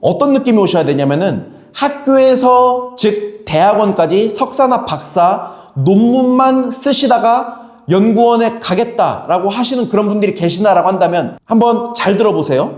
어떤 느낌이 오셔야 되냐면은 학교에서 즉 대학원까지 석사나 박사 논문만 쓰시다가 연구원에 가겠다라고 하시는 그런 분들이 계시나라고 한다면 한번 잘 들어보세요.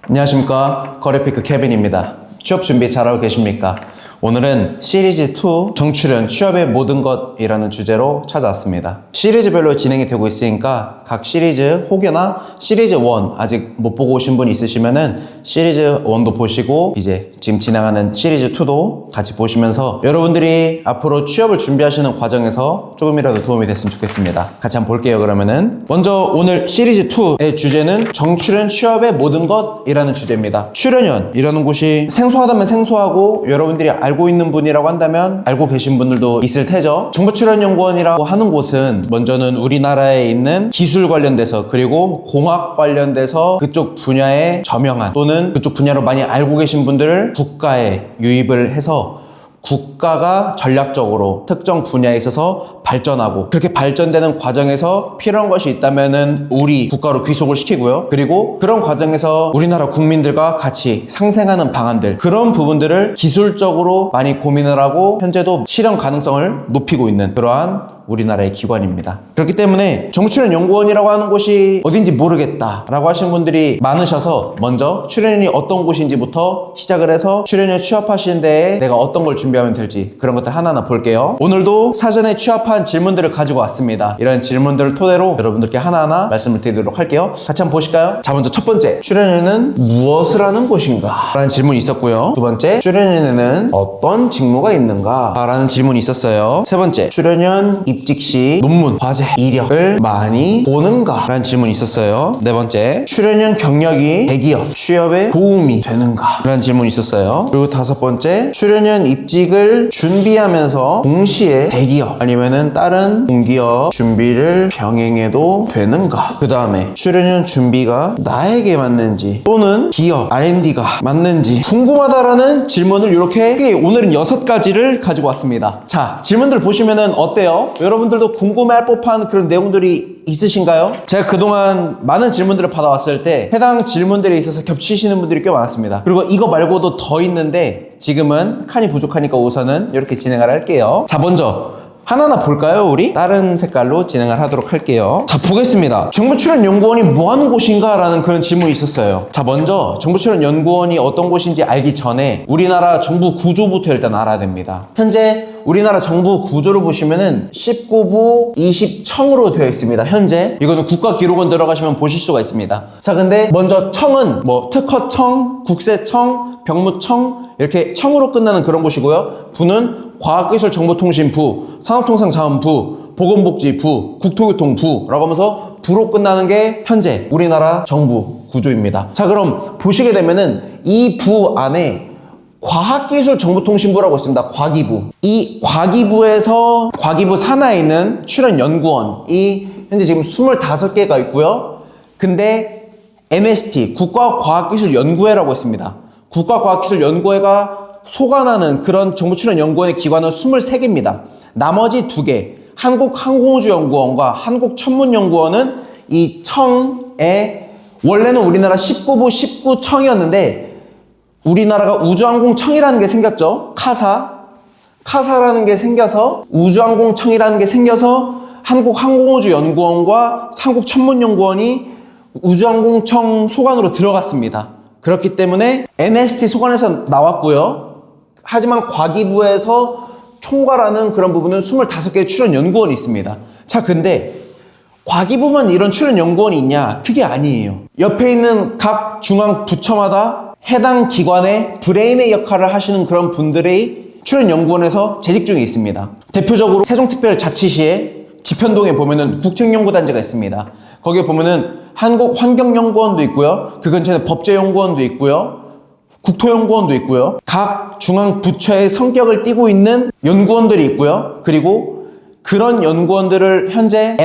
안녕하십니까, 거래피크 케빈입니다. 취업 준비 잘하고 계십니까? 오늘은 시리즈 2 정출연 취업의 모든 것이라는 주제로 찾아왔습니다. 시리즈별로 진행이 되고 있으니까 각 시리즈 혹여나 시리즈 1 아직 못 보고 오신 분 있으시면은 시리즈 1도 보시고 이제 지금 진행하는 시리즈 2도 같이 보시면서 여러분들이 앞으로 취업을 준비하시는 과정에서 조금이라도 도움이 됐으면 좋겠습니다. 같이 한번 볼게요. 그러면은 먼저 오늘 시리즈 2의 주제는 정출연 취업의 모든 것이라는 주제입니다. 출연연이라는 곳이 생소하다면 생소하고 여러분들이 알고 있는 분이라고 한다면 알고 계신 분들도 있을 테죠. 정보출연연구원이라고 하는 곳은 먼저는 우리나라에 있는 기술 관련돼서 그리고 공학 관련돼서 그쪽 분야에 저명한 또는 그쪽 분야로 많이 알고 계신 분들을 국가에 유입을 해서 국가가 전략적으로 특정 분야에 있어서 발전하고 그렇게 발전되는 과정에서 필요한 것이 있다면은 우리 국가로 귀속을 시키고요. 그리고 그런 과정에서 우리나라 국민들과 같이 상생하는 방안들, 그런 부분들을 기술적으로 많이 고민을 하고 현재도 실현 가능성을 높이고 있는 그러한 우리나라의 기관입니다. 그렇기 때문에 정보출연연구원이라고 하는 곳이 어딘지 모르겠다라고 하시는 분들이 많으셔서 먼저 출연연이 어떤 곳인지부터 시작을 해서 출연연 취업하시는 데에 내가 어떤 걸 준비하면 될지 그런 것들 하나하나 볼게요. 오늘도 사전에 취합한 질문들을 가지고 왔습니다. 이런 질문들을 토대로 여러분들께 하나하나 말씀을 드리도록 할게요. 같이 한번 보실까요? 자, 먼저 첫 번째, 출연연은 무엇을 하는 곳인가? 라는 질문이 있었고요. 두 번째, 출연연에는 어떤 직무가 있는가? 라는 질문이 있었어요. 세 번째, 출연연 입직 시 논문, 과제, 이력을 많이 보는가? 라는 질문이 있었어요. 네 번째, 출연연 경력이 대기업 취업에 도움이 되는가? 라는 질문이 있었어요. 그리고 다섯 번째, 출연연 입직을 준비하면서 동시에 대기업 아니면은 다른 공기업 준비를 병행해도 되는가? 그 다음에 출연연 준비가 나에게 맞는지 또는 기업 R&D가 맞는지 궁금하다라는 질문을 이렇게 오늘은 6가지를 가지고 왔습니다. 자, 질문들 보시면은 어때요? 여러분들도 궁금해할 법한 그런 내용들이 있으신가요? 제가 그동안 많은 질문들을 받아왔을 때 해당 질문들에 있어서 겹치시는 분들이 꽤 많았습니다. 그리고 이거 말고도 더 있는데 지금은 칸이 부족하니까 우선은 이렇게 진행을 할게요. 자, 먼저 하나하나 볼까요? 우리 다른 색깔로 진행을 하도록 할게요. 자, 보겠습니다. 정보출연연구원이 뭐 하는 곳인가? 라는 그런 질문이 있었어요. 자, 먼저 정보출연연구원이 어떤 곳인지 알기 전에 우리나라 정부 구조부터 일단 알아야 됩니다. 현재 우리나라 정부 구조를 보시면은 19부 20청으로 되어 있습니다. 현재 이거는 국가기록원 들어가시면 보실 수가 있습니다. 자, 근데 먼저 청은 뭐 특허청, 국세청, 병무청 이렇게 청으로 끝나는 그런 곳이고요. 부는 과학기술정보통신부, 산업통상자원부, 보건복지부, 국토교통부라고 하면서 부로 끝나는 게 현재 우리나라 정부 구조입니다. 자, 그럼 보시게 되면은 이 부 안에 과학기술정보통신부라고 있습니다. 과기부. 이 과기부에서 과기부 산하에 있는 출연연구원이 현재 지금 25개가 있고요. 근데 NST, 국가과학기술연구회라고 있습니다. 국가과학기술연구회가 소관하는 그런 정보출연연구원의 기관은 23개입니다. 나머지 2개, 한국항공우주연구원과 한국천문연구원은 이 청에 원래는 우리나라 19부 19청이었는데 우리나라가 우주항공청이라는 게 생겼죠. 카사라는 게 생겨서 우주항공청이라는 게 생겨서 한국항공우주연구원과 한국천문연구원이 우주항공청 소관으로 들어갔습니다. 그렇기 때문에 NST 소관에서 나왔고요. 하지만 과기부에서 총괄하는 그런 부분은 25개의 출연연구원이 있습니다. 자, 근데 과기부만 이런 출연연구원이 있냐? 그게 아니에요. 옆에 있는 각 중앙 부처마다 해당 기관의 브레인의 역할을 하시는 그런 분들이 출연연구원에서 재직 중에 있습니다. 대표적으로 세종특별자치시에 지편동에 보면은 국책연구단지가 있습니다. 거기에 보면은 한국환경연구원도 있고요. 그 근처에는 법제연구원도 있고요. 국토연구원도 있고요. 각 중앙 부처의 성격을 띠고 있는 연구원들이 있고요. 그리고 그런 연구원들을 현재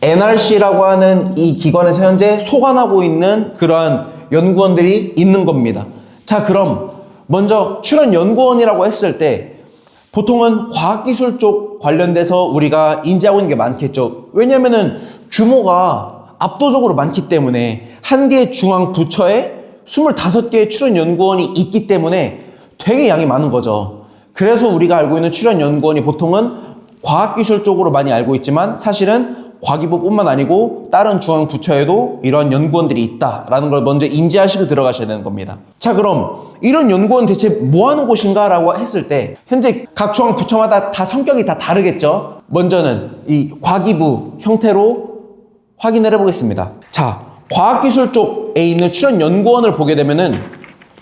NRC라고 하는 이 기관에서 현재 소관하고 있는 그러한 연구원들이 있는 겁니다. 자, 그럼 먼저 출연연구원이라고 했을 때 보통은 과학기술 쪽 관련돼서 우리가 인지하고 있는 게 많겠죠. 왜냐면은 규모가 압도적으로 많기 때문에 한 개의 중앙 부처에 25개의 출연 연구원이 있기 때문에 되게 양이 많은 거죠. 그래서 우리가 알고 있는 출연 연구원이 보통은 과학기술 쪽으로 많이 알고 있지만 사실은 과기부뿐만 아니고 다른 중앙부처에도 이런 연구원들이 있다라는 걸 먼저 인지하시고 들어가셔야 되는 겁니다. 자, 그럼 이런 연구원 대체 뭐 하는 곳인가 라고 했을 때 현재 각 중앙부처마다 다 성격이 다 다르겠죠. 먼저는 이 과기부 형태로 확인을 해보겠습니다. 자, 과학기술 쪽에 있는 출연 연구원을 보게 되면은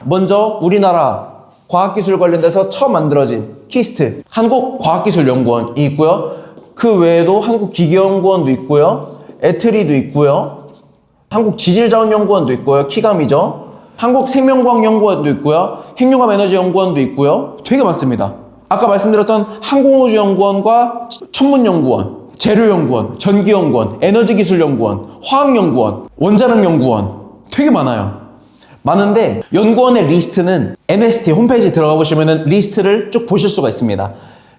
먼저 우리나라 과학기술 관련돼서 처음 만들어진 키스트 한국과학기술연구원이 있고요. 그 외에도 한국기계연구원도 있고요. 에트리도 있고요. 한국지질자원연구원도 있고요. 키감이죠. 한국생명과학연구원도 있고요. 핵융합에너지연구원도 있고요. 되게 많습니다. 아까 말씀드렸던 항공우주연구원과 천문연구원, 재료연구원, 전기연구원, 에너지기술연구원, 화학연구원, 원자력연구원 되게 많아요. 많은데 연구원의 리스트는 NST 홈페이지 들어가 보시면은 리스트를 쭉 보실 수가 있습니다.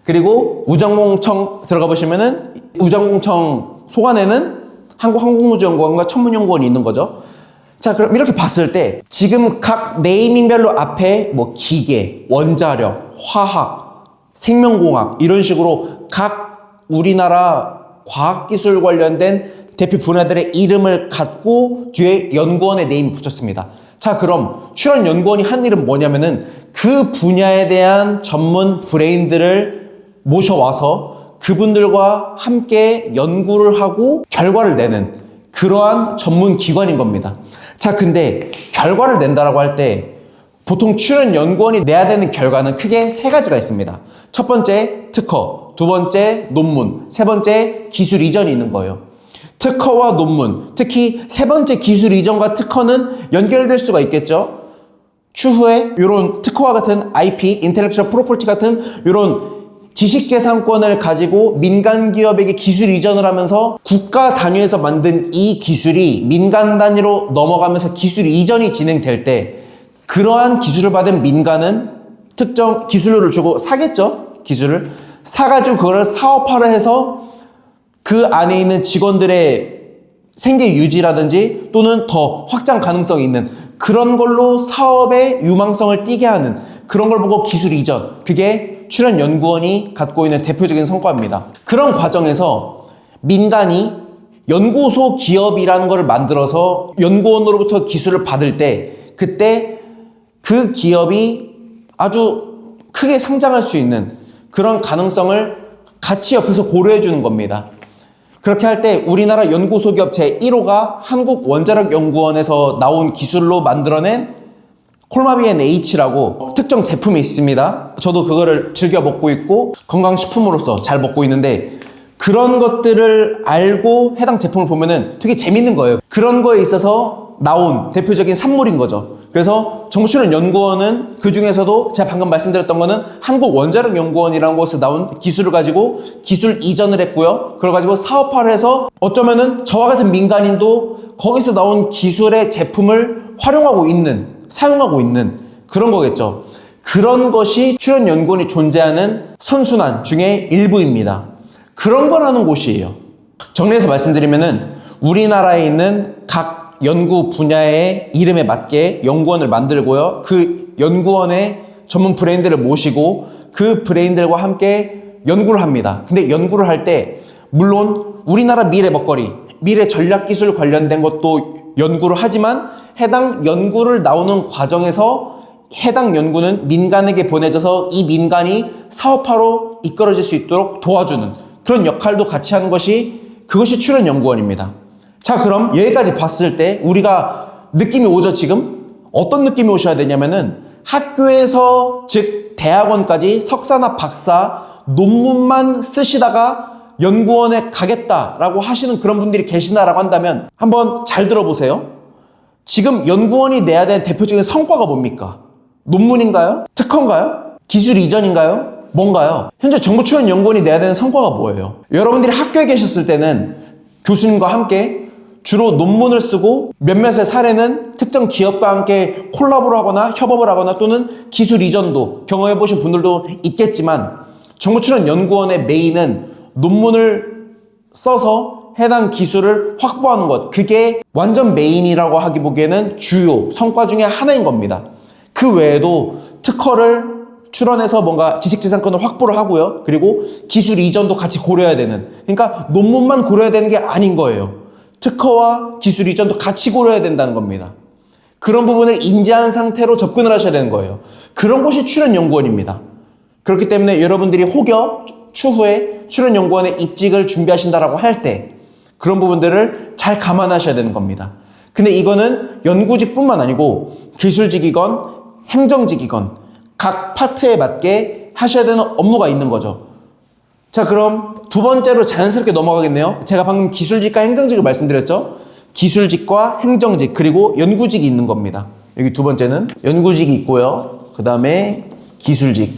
그리고 우정공청 들어가 보시면은 우정공청 소관에는 한국항공우주연구원과 천문연구원이 있는 거죠. 자, 그럼 이렇게 봤을 때 지금 각 네이밍별로 앞에 뭐 기계, 원자력, 화학, 생명공학 이런 식으로 각 우리나라 과학기술 관련된 대표 분야들의 이름을 갖고 뒤에 연구원의 네임을 붙였습니다. 자, 그럼 출연 연구원이 한 일은 뭐냐면은 그 분야에 대한 전문 브레인들을 모셔와서 그분들과 함께 연구를 하고 결과를 내는 그러한 전문 기관인 겁니다. 자, 근데 결과를 낸다라고 할 때 보통 출연 연구원이 내야 되는 결과는 크게 세 가지가 있습니다. 첫 번째 특허, 두 번째 논문, 세 번째 기술 이전이 있는 거예요. 특허와 논문, 특히 세 번째 기술 이전과 특허는 연결될 수가 있겠죠. 추후에 이런 특허와 같은 IP, 인텔렉츄얼 프로퍼티 같은 이런 지식재산권을 가지고 민간 기업에게 기술 이전을 하면서 국가 단위에서 만든 이 기술이 민간 단위로 넘어가면서 기술 이전이 진행될 때 그러한 기술을 받은 민간은 특정 기술료를 주고 사겠죠. 기술을 사가지고 그거를 사업화를 해서 그 안에 있는 직원들의 생계 유지라든지 또는 더 확장 가능성이 있는 그런 걸로 사업의 유망성을 띠게 하는 그런 걸 보고 기술 이전, 그게 출연 연구원이 갖고 있는 대표적인 성과입니다. 그런 과정에서 민간이 연구소 기업이라는 걸 만들어서 연구원으로부터 기술을 받을 때 그때 그 기업이 아주 크게 상장할 수 있는 그런 가능성을 같이 옆에서 고려해 주는 겁니다. 그렇게 할 때 우리나라 연구소 기업 제1호가 한국원자력연구원에서 나온 기술로 만들어낸 콜마비엔 H라고 특정 제품이 있습니다. 저도 그거를 즐겨 먹고 있고 건강식품으로서 잘 먹고 있는데 그런 것들을 알고 해당 제품을 보면은 되게 재밌는 거예요. 그런 거에 있어서 나온 대표적인 산물인 거죠. 그래서 정부출연연구원은 그 중에서도 제가 방금 말씀드렸던 거는 한국원자력연구원이라는 곳에서 나온 기술을 가지고 기술 이전을 했고요. 그걸 가지고 사업화를 해서 어쩌면은 저와 같은 민간인도 거기서 나온 기술의 제품을 활용하고 있는, 사용하고 있는 그런 거겠죠. 그런 것이 출연연구원이 존재하는 선순환 중에 일부입니다. 그런 거라는 곳이에요. 정리해서 말씀드리면은 우리나라에 있는 각 연구 분야의 이름에 맞게 연구원을 만들고요. 그 연구원의 전문 브레인들을 모시고 그 브레인들과 함께 연구를 합니다. 근데 연구를 할 때 물론 우리나라 미래 먹거리, 미래 전략기술 관련된 것도 연구를 하지만 해당 연구를 나오는 과정에서 해당 연구는 민간에게 보내져서 이 민간이 사업화로 이끌어질 수 있도록 도와주는 그런 역할도 같이 하는 것이 그것이 출연연구원입니다. 자, 그럼 여기까지 봤을 때 우리가 느낌이 오죠. 지금 어떤 느낌이 오셔야 되냐면은 학교에서 즉 대학원까지 석사나 박사 논문만 쓰시다가 연구원에 가겠다라고 하시는 그런 분들이 계시나라고 한다면 한번 잘 들어보세요. 지금 연구원이 내야 되는 대표적인 성과가 뭡니까? 논문인가요? 특허인가요? 기술 이전인가요? 뭔가요? 현재 정부출연연구원이 내야 되는 성과가 뭐예요? 여러분들이 학교에 계셨을 때는 교수님과 함께 주로 논문을 쓰고 몇몇의 사례는 특정 기업과 함께 콜라보를 하거나 협업을 하거나 또는 기술 이전도 경험해 보신 분들도 있겠지만 정부출연연구원의 메인은 논문을 써서 해당 기술을 확보하는 것, 그게 완전 메인이라고 하기 보기에는 주요 성과 중에 하나인 겁니다. 그 외에도 특허를 출원해서 뭔가 지식재산권을 확보를 하고요. 그리고 기술 이전도 같이 고려해야 되는, 그러니까 논문만 고려해야 되는 게 아닌 거예요. 특허와 기술 이전도 같이 고려해야 된다는 겁니다. 그런 부분을 인지한 상태로 접근을 하셔야 되는 거예요. 그런 곳이 출연연구원입니다. 그렇기 때문에 여러분들이 혹여 추후에 출연연구원에 입직을 준비하신다라고 할 때 그런 부분들을 잘 감안하셔야 되는 겁니다. 근데 이거는 연구직뿐만 아니고 기술직이건 행정직이건 각 파트에 맞게 하셔야 되는 업무가 있는 거죠. 자, 그럼 두 번째로 자연스럽게 넘어가겠네요. 제가 방금 기술직과 행정직을 말씀드렸죠. 기술직과 행정직 그리고 연구직이 있는 겁니다. 여기 두 번째는 연구직이 있고요. 그 다음에 기술직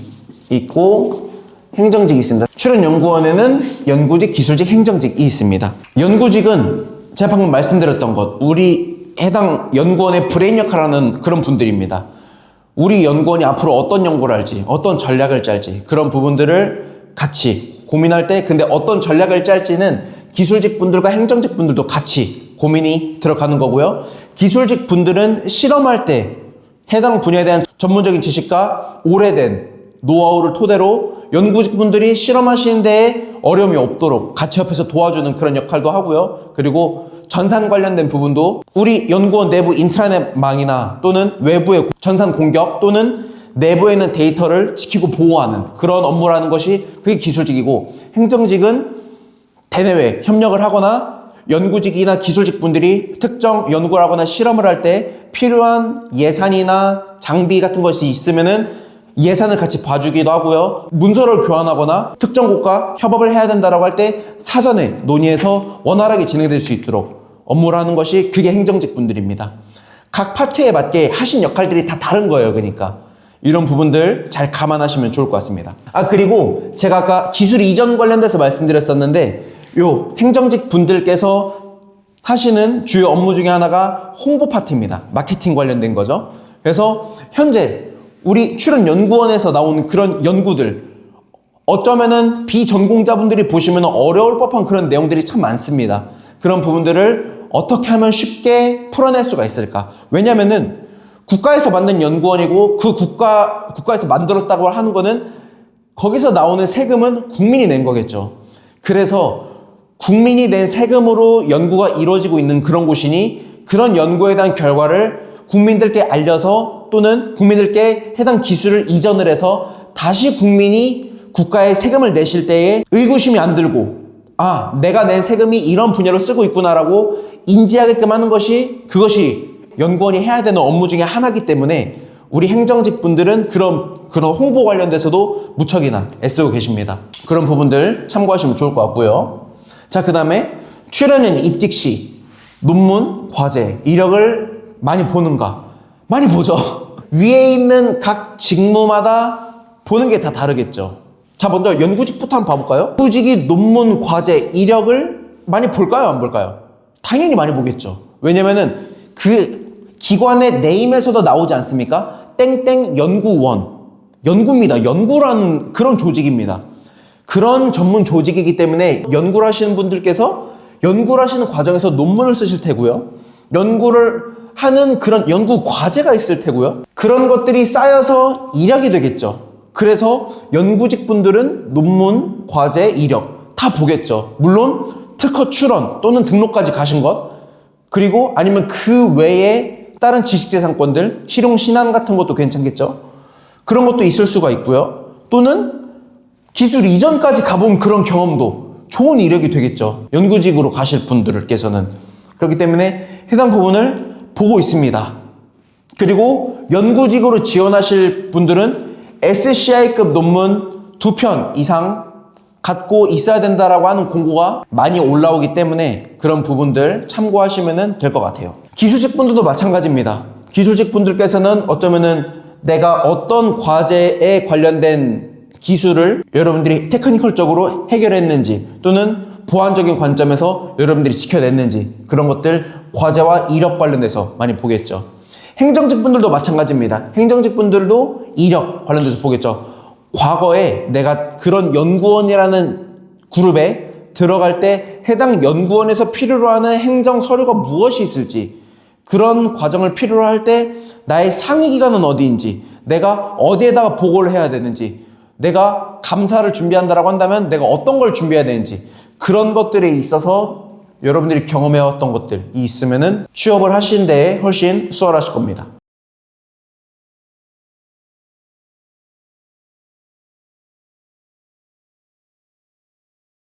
있고 행정직이 있습니다. 출연연구원에는 연구직, 기술직, 행정직이 있습니다. 연구직은 제가 방금 말씀드렸던 것, 우리 해당 연구원의 브레인 역할을 하는 그런 분들입니다. 우리 연구원이 앞으로 어떤 연구를 할지, 어떤 전략을 짤지 그런 부분들을 같이 고민할 때, 근데 어떤 전략을 짤지는 기술직 분들과 행정직 분들도 같이 고민이 들어가는 거고요. 기술직 분들은 실험할 때 해당 분야에 대한 전문적인 지식과 오래된 노하우를 토대로 연구직 분들이 실험하시는 데에 어려움이 없도록 같이 옆에서 도와주는 그런 역할도 하고요. 그리고 전산 관련된 부분도 우리 연구원 내부 인트라넷망이나 또는 외부의 전산 공격 또는 내부에 있는 데이터를 지키고 보호하는 그런 업무라는 것이 그게 기술직이고, 행정직은 대내외 협력을 하거나 연구직이나 기술직 분들이 특정 연구를 하거나 실험을 할 때 필요한 예산이나 장비 같은 것이 있으면은 예산을 같이 봐주기도 하고요. 문서를 교환하거나 특정 곳과 협업을 해야 된다라고 할 때 사전에 논의해서 원활하게 진행될 수 있도록 업무를 하는 것이 그게 행정직 분들입니다. 각 파트에 맞게 하신 역할들이 다 다른 거예요. 그러니까 이런 부분들 잘 감안하시면 좋을 것 같습니다. 그리고 제가 아까 기술 이전 관련돼서 말씀드렸었는데 요 행정직 분들께서 하시는 주요 업무 중에 하나가 홍보 파트입니다. 마케팅 관련된 거죠. 그래서 현재 우리 출연연구원에서 나온 그런 연구들, 어쩌면은 비전공자분들이 보시면 어려울 법한 그런 내용들이 참 많습니다. 그런 부분들을 어떻게 하면 쉽게 풀어낼 수가 있을까? 왜냐면은 국가에서 만든 연구원이고 그 국가에서 만들었다고 하는 거는 거기서 나오는 세금은 국민이 낸 거겠죠. 그래서 국민이 낸 세금으로 연구가 이루어지고 있는 그런 곳이니 그런 연구에 대한 결과를 국민들께 알려서 또는 국민들께 해당 기술을 이전을 해서 다시 국민이 국가에 세금을 내실 때에 의구심이 안 들고 내가 낸 세금이 이런 분야로 쓰고 있구나라고 인지하게끔 하는 것이 그것이 연구원이 해야 되는 업무 중에 하나이기 때문에 우리 행정직 분들은 그런 홍보 관련돼서도 무척이나 애쓰고 계십니다. 그런 부분들 참고하시면 좋을 것 같고요. 자, 그 다음에 출연인 입직 시 논문, 과제, 이력을 많이 보는가? 많이 보죠. 위에 있는 각 직무마다 보는 게 다 다르겠죠. 자, 먼저 연구직부터 한번 봐볼까요? 연구직이 논문, 과제, 이력을 많이 볼까요? 안 볼까요? 당연히 많이 보겠죠. 왜냐면은 그 기관의 네임에서도 나오지 않습니까? 땡땡 연구원. 연구입니다. 연구라는 그런 조직입니다. 그런 전문 조직이기 때문에 연구를 하시는 분들께서 연구를 하시는 과정에서 논문을 쓰실 테고요. 연구를 하는 그런 연구 과제가 있을 테고요. 그런 것들이 쌓여서 이력이 되겠죠. 그래서 연구직 분들은 논문, 과제, 이력 다 보겠죠. 물론 특허 출원 또는 등록까지 가신 것, 그리고 아니면 그 외에 다른 지식재산권들, 실용신안 같은 것도 괜찮겠죠. 그런 것도 있을 수가 있고요. 또는 기술 이전까지 가본 그런 경험도 좋은 이력이 되겠죠. 연구직으로 가실 분들께서는. 그렇기 때문에 해당 부분을 보고 있습니다. 그리고 연구직으로 지원하실 분들은 SCI급 논문 2편 이상 갖고 있어야 된다라고 하는 공고가 많이 올라오기 때문에 그런 부분들 참고하시면 될 것 같아요. 기술직 분들도 마찬가지입니다. 기술직 분들께서는 어쩌면은 내가 어떤 과제에 관련된 기술을 여러분들이 테크니컬적으로 해결했는지 또는 보안적인 관점에서 여러분들이 지켜냈는지 그런 것들 과제와 이력 관련돼서 많이 보겠죠. 행정직 분들도 마찬가지입니다. 행정직 분들도 이력 관련돼서 보겠죠. 과거에 내가 그런 연구원이라는 그룹에 들어갈 때 해당 연구원에서 필요로 하는 행정 서류가 무엇이 있을지, 그런 과정을 필요로 할 때 나의 상위 기관은 어디인지, 내가 어디에다가 보고를 해야 되는지, 내가 감사를 준비한다라고 한다면 내가 어떤 걸 준비해야 되는지, 그런 것들에 있어서 여러분들이 경험해왔던 것들이 있으면은 취업을 하시는 데에 훨씬 수월하실 겁니다.